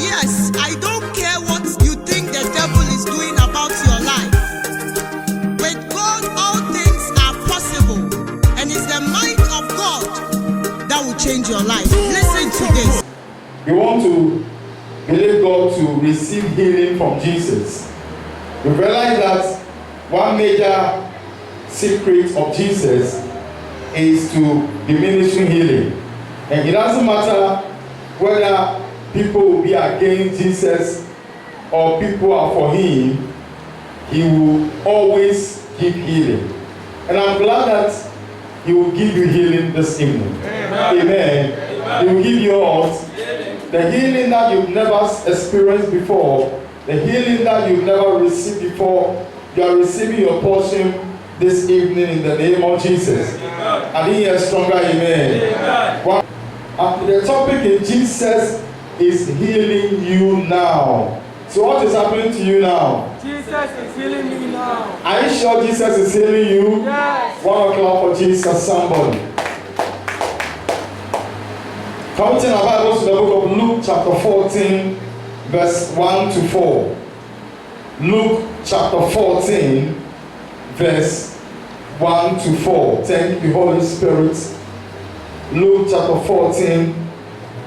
Yes, I don't care what you think the devil is doing about your life. With God, all things are possible, and it's the might of God that will change your life. Listen to this. We want to believe God to receive healing from Jesus. We realize that one major secret of Jesus is to be ministering healing. And it doesn't matter whether people will be against Jesus or people are for him, he will always give healing. And I'm glad that he will give you healing this evening. Amen. Amen. He will give you all the healing that you've never experienced before, the healing that you've never received before. You are receiving your portion this evening in the name of Jesus. Amen. And he is stronger. Amen. Amen. The topic is Jesus is healing you now. So what is happening to you now? Jesus is healing me now. Are you sure Jesus is healing you? Yes. 1 o'clock for Jesus, somebody. Counting our Bibles to the book of Luke chapter 14, verse 1 to 4. Luke chapter 14, verse 1 to 4. Thank you, Holy Spirit. Luke chapter 14,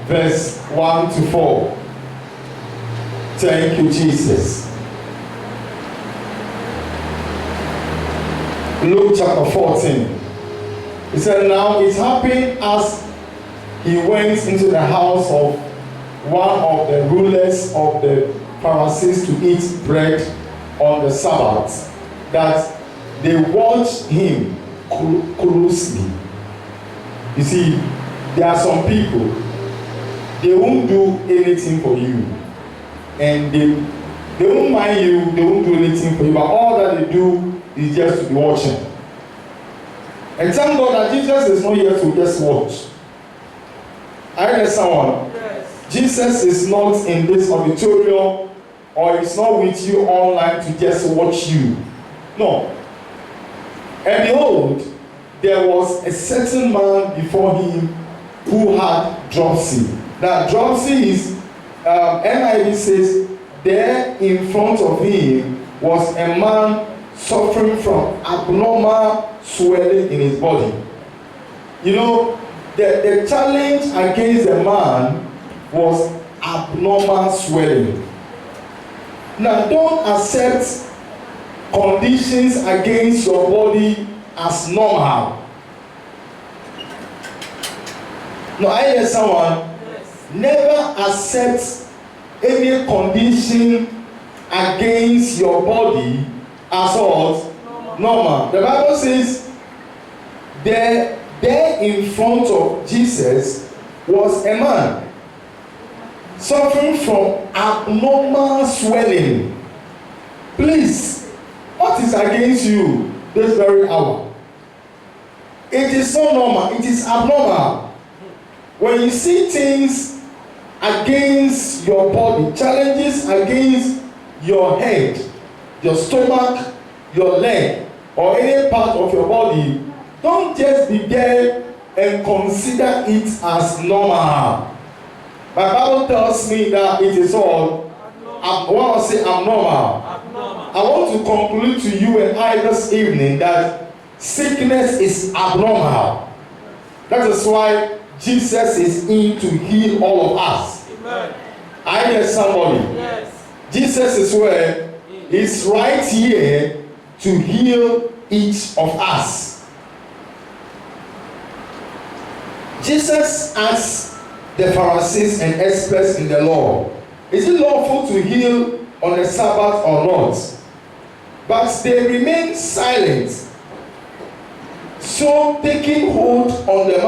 verse 1 to 4. Thank you, Jesus. Luke chapter 14. He said, now it happened as he went into the house of one of the rulers of the Pharisees to eat bread on the Sabbath, that they watched him closely. You see, there are some people, they won't do anything for you. And they won't mind you, they won't do anything for you, but all that they do is just to be watching. And thank God that Jesus is not here to just watch. I heard someone. Yes. Jesus is not in this auditorium or he's not with you online to just watch you. No. And behold, there was a certain man before him who had dropsy. Now, dropsy is, NIV says, there in front of him was a man suffering from abnormal swelling in his body. You know, the challenge against the man was abnormal swelling. Now, don't accept conditions against your body as normal. No, I hear someone. Yes. Never accept any condition against your body as what? Normal. The Bible says there in front of Jesus was a man suffering from abnormal swelling. Please, what is against you this very hour? It is so normal, it is abnormal. When you see things against your body, challenges against your head, your stomach, your leg, or any part of your body, don't just be there and consider it as normal. My Bible tells me that it is all, I want to say abnormal. I want to conclude to you and I this evening that sickness is abnormal. That is why Jesus is in to heal all of us. Amen. I hear somebody. Yes. Jesus is where he's right here to heal each of us. Jesus asked the Pharisees and experts in the law, is it lawful to heal on the Sabbath or not? But they remained silent. So taking hold of the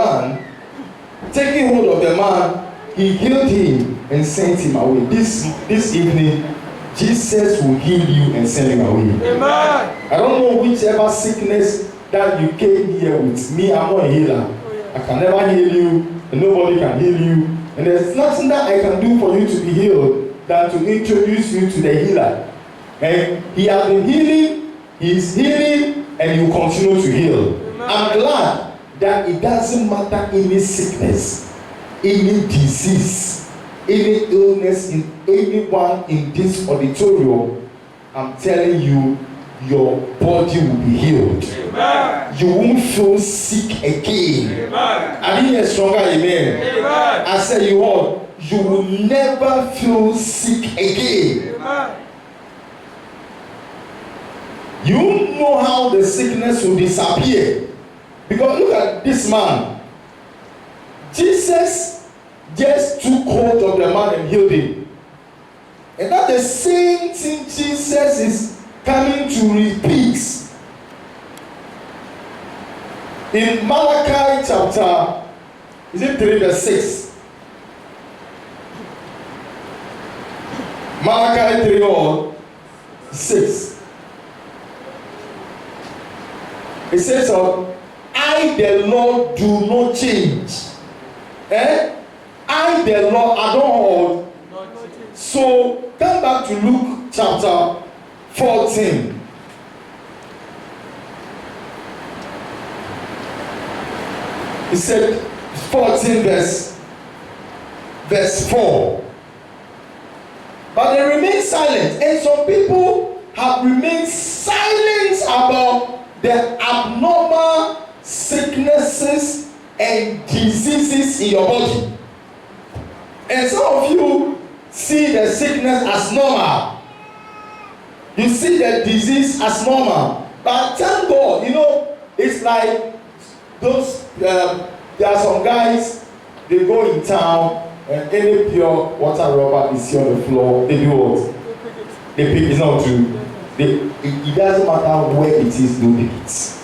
man, he healed him and sent him away. This evening, Jesus will heal you and send him away. Amen. I don't know whichever sickness that you came here with. Me, I'm not a healer. I can never heal you, and nobody can heal you. And there's nothing that I can do for you to be healed than to introduce you to the healer. And he has been healing, he is healing, and he will continue to heal. Amen. I'm glad that it doesn't matter any sickness, any disease, any illness in anyone in this auditorium, I'm telling you, your body will be healed. Amen. You won't feel sick again. Amen. I didn't hear stronger amen. Amen. I said you will never feel sick again. Amen. You know how the sickness will disappear. Because look at this man. Jesus just took hold of the man and healed him. And that's the same thing Jesus is coming to repeat. In Malachi chapter, is it 3 verse 6? Malachi 3 or 6. It says, I the Lord do not change. I the Lord, I don't hold. So come back to Luke chapter 14. He said 14 verse 4. But they remain silent, and some people have remained silent about the abnormal sicknesses and diseases in your body. And some of you see the sickness as normal. You see the disease as normal. But thank God, it's like those, there are some guys, they go in town and any pure water rubber is on the floor, they do what? They pick it, not true. It doesn't matter where it is, they pick it.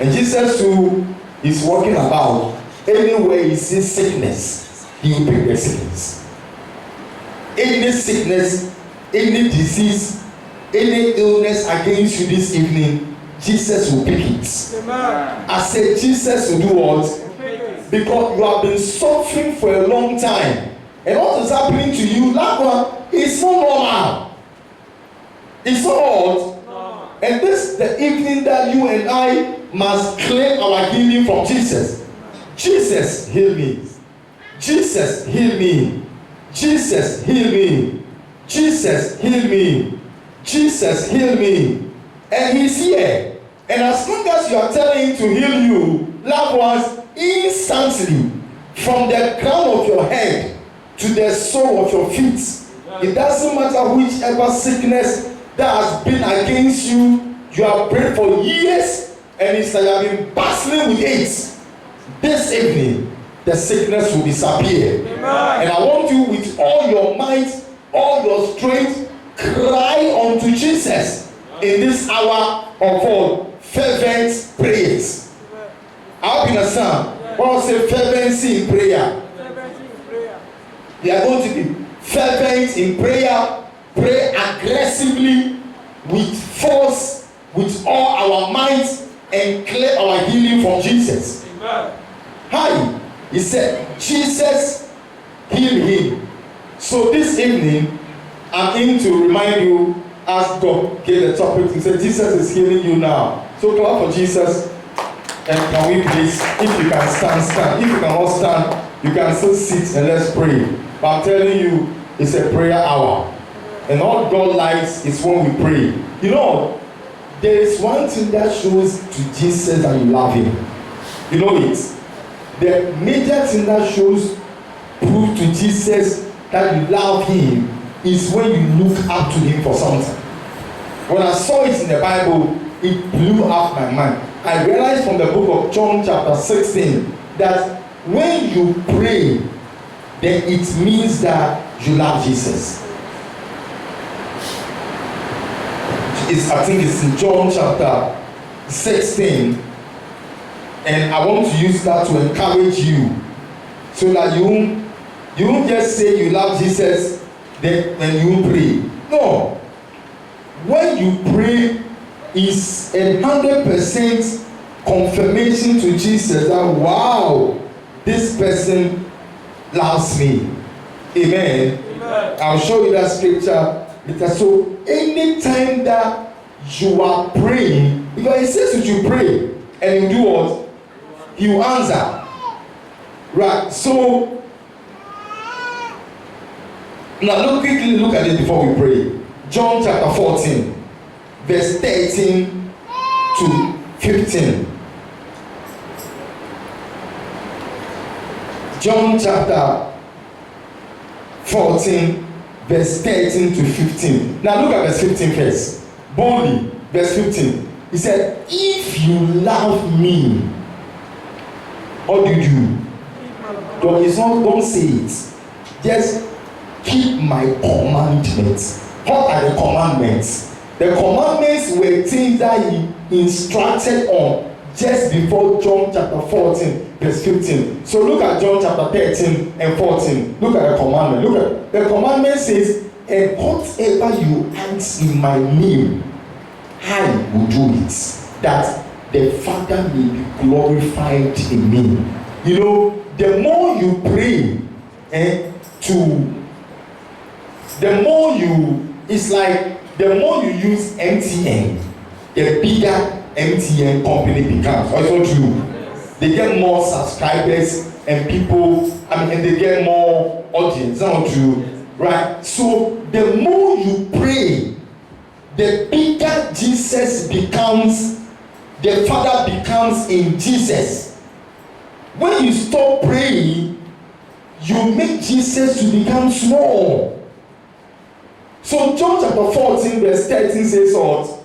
And Jesus too is walking about, anywhere he sees sickness, he will pick the sickness. Any sickness, any disease, any illness against you this evening, Jesus will pick it. Amen. I said Jesus will do what? Because you have been suffering for a long time. And what is happening to you, that one is not normal. It's not odd. No. And this is the evening that you and I must claim our healing from Jesus. Jesus, heal me. Jesus, heal me. Jesus, heal me. Jesus, heal me. Jesus, heal me. And he's here. And as long as you are telling him to heal you, loved ones, instantly, from the crown of your head to the sole of your feet, it doesn't matter whichever sickness that has been against you, you have prayed for years, and it's like you have been battling with it. This evening, the sickness will disappear. Amen. And I want you with all your might, all your strength, cry unto Jesus in this hour of all fervent prayers. I hope you understand. When I say fervency in prayer, we are going to be fervent in prayer, pray aggressively, with force, with all our might, and claim our healing from Jesus. Amen. Hi, he said, Jesus, heal him. So this evening, I'm in to remind you, as God gave the topic, he said, Jesus is healing you now. So clap for Jesus. And can we please, if you can stand. If you cannot stand, you can still sit and let's pray. But I'm telling you, it's a prayer hour. And all God likes is when we pray. There is one thing that shows to Jesus that you love him. You know it. The major thing that shows, prove to Jesus that you love him is when you look up to him for something. When I saw it in the Bible, it blew up my mind. I realized from the book of John chapter 16 that when you pray, then it means that you love Jesus. I think it's in John chapter 16, and I want to use that to encourage you so that you won't just say you love Jesus then when you pray. No. When you pray, is 100% confirmation to Jesus that wow, this person loves me. Amen. Amen. I'll show you that scripture. So anytime that you are praying, because it says that you pray and you do what? You answer. Right. So Now quickly look at it before we pray. John chapter 14, verse 13 to 15. John chapter 14, verse 13 to 15. Now look at verse 15 first. Boldly, verse 15. He said, if you love me, what do you do? Don't say it. Just keep my commandments. What are the commandments? The commandments were things that he instructed on just before John chapter 14, verse 15. So look at John chapter 13 and 14. Look at the commandment. Look at the commandment says, and whatever you ask in my name, I will do it, that the Father may be glorified in me. You know, the more you pray, it's like the more you use MTN, the bigger MTN company becomes. Also true. They get more subscribers and people, and they get more audience. Not true, right? So the more you pray, the bigger Jesus becomes, the Father becomes in Jesus. When you stop praying, you make Jesus to become small. So John chapter 14 verse 13 says what?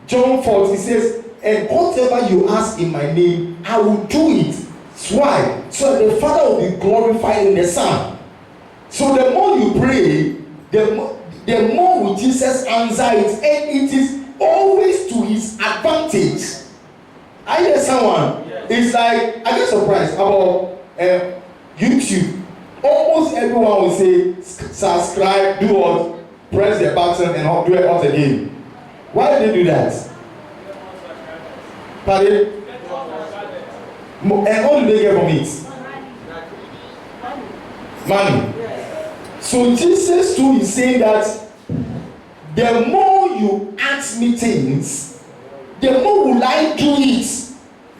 John 14 says, and whatever you ask in my name, I will do it. Why? So the Father will be glorified in the Son. So the more you pray, the more will Jesus answer it, and it is always to his advantage. I hear someone, yes. It's like, I get surprised about YouTube. Almost everyone will say, subscribe, do what? Press the button and do it once again. Why do they do that? Pardon? And what do they get from it? Money. So Jesus too is saying that the more you ask me things, the more will I do it,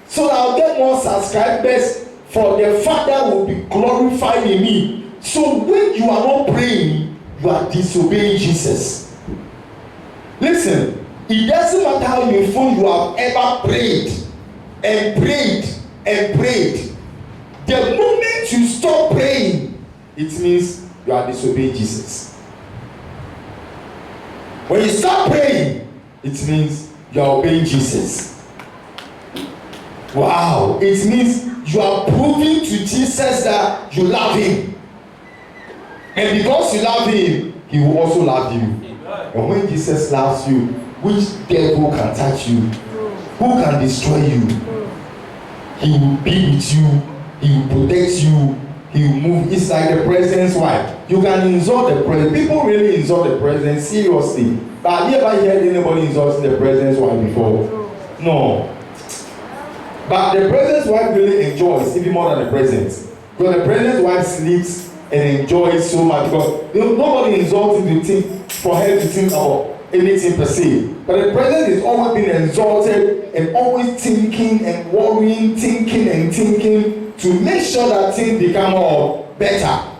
so that I'll get more subscribers, for the Father will be glorified in me. So when you are not praying, you are disobeying Jesus. Listen, it doesn't matter how you feel you have ever prayed and prayed and prayed. The moment you stop praying, it means you are disobeying Jesus. When you start praying, it means you are obeying Jesus. Wow, it means you are proving to Jesus that you love him. And because you love him, he will also love you. And when Jesus loves you, which devil can touch you? Who can destroy you? He will be with you. He will protect you. He will move. It's like the president's wife. You can insult the president. People really insult the president seriously. But have you ever heard anybody insulting the president's wife before? No. But the president's wife really enjoys even more than the president. Because the president's wife sleeps and enjoys so much. Because nobody insults him to think, for her to think about anything per se. But the president is always being exalted and always thinking and worrying, thinking and thinking to make sure that things become all better.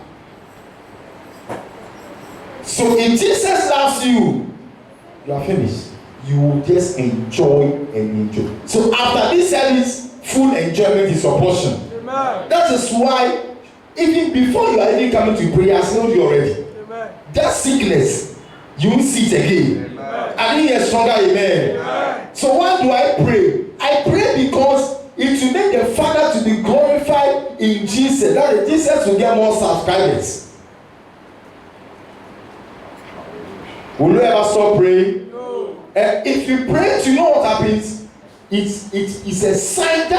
So if Jesus loves you, you are finished. You will just enjoy and enjoy. So after this service, full enjoyment is your portion. Amen. That is why even before you are even coming to prayer, I told you already. Amen. That sickness, you will see it again. Amen. I need a stronger amen. Amen. So why do I pray? I pray because it will make the Father to be glorified in Jesus. That Jesus will get more subscribers. Will you ever stop praying? No. If you pray, you know what happens? It's a sign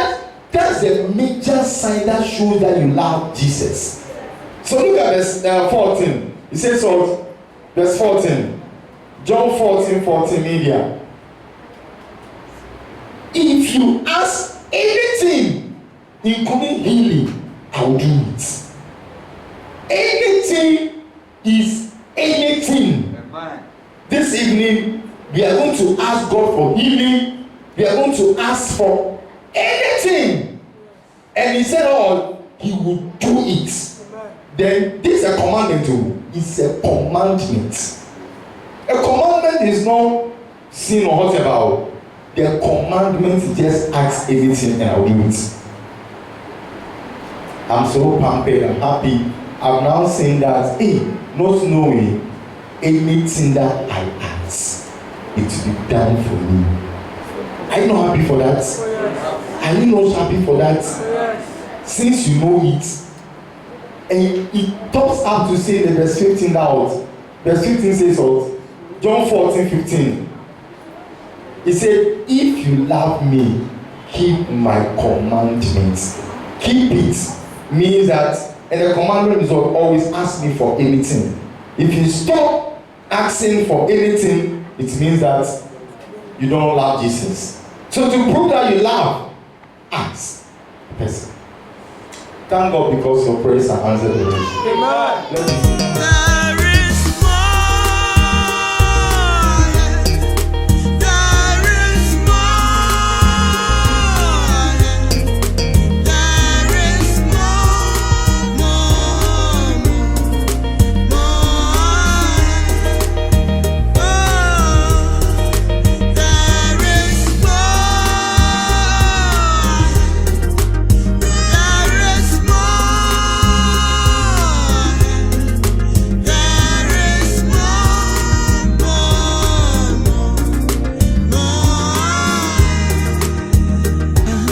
that's a major sign that shows that you love Jesus. So look at verse 14. It says so, verse 14. John 14:14 media. If you ask anything, including healing, I will do it. Anything is anything. This evening, we are going to ask God for healing. We are going to ask for anything. And he said, he will do it. Then this is a commandment too. is a commandment. A commandment is not sin or whatever. The commandment just asks anything and I'll do it. I'm so pampered, I'm happy. I'm now saying that, hey, not knowing anything that I ask, it will be done for me. Are you not happy for that? Are you not happy for that? Since you know it, and it tops up to say the verse 15 out. Verse 15 says what? John 14:15. He said, if you love me, keep my commandments. Keep it means that, and the commandment is always ask me for anything. If you stop asking for anything, it means that you don't love Jesus. So to prove that you love, ask the person. Thank God because your prayers are answered. Amen. Let me see.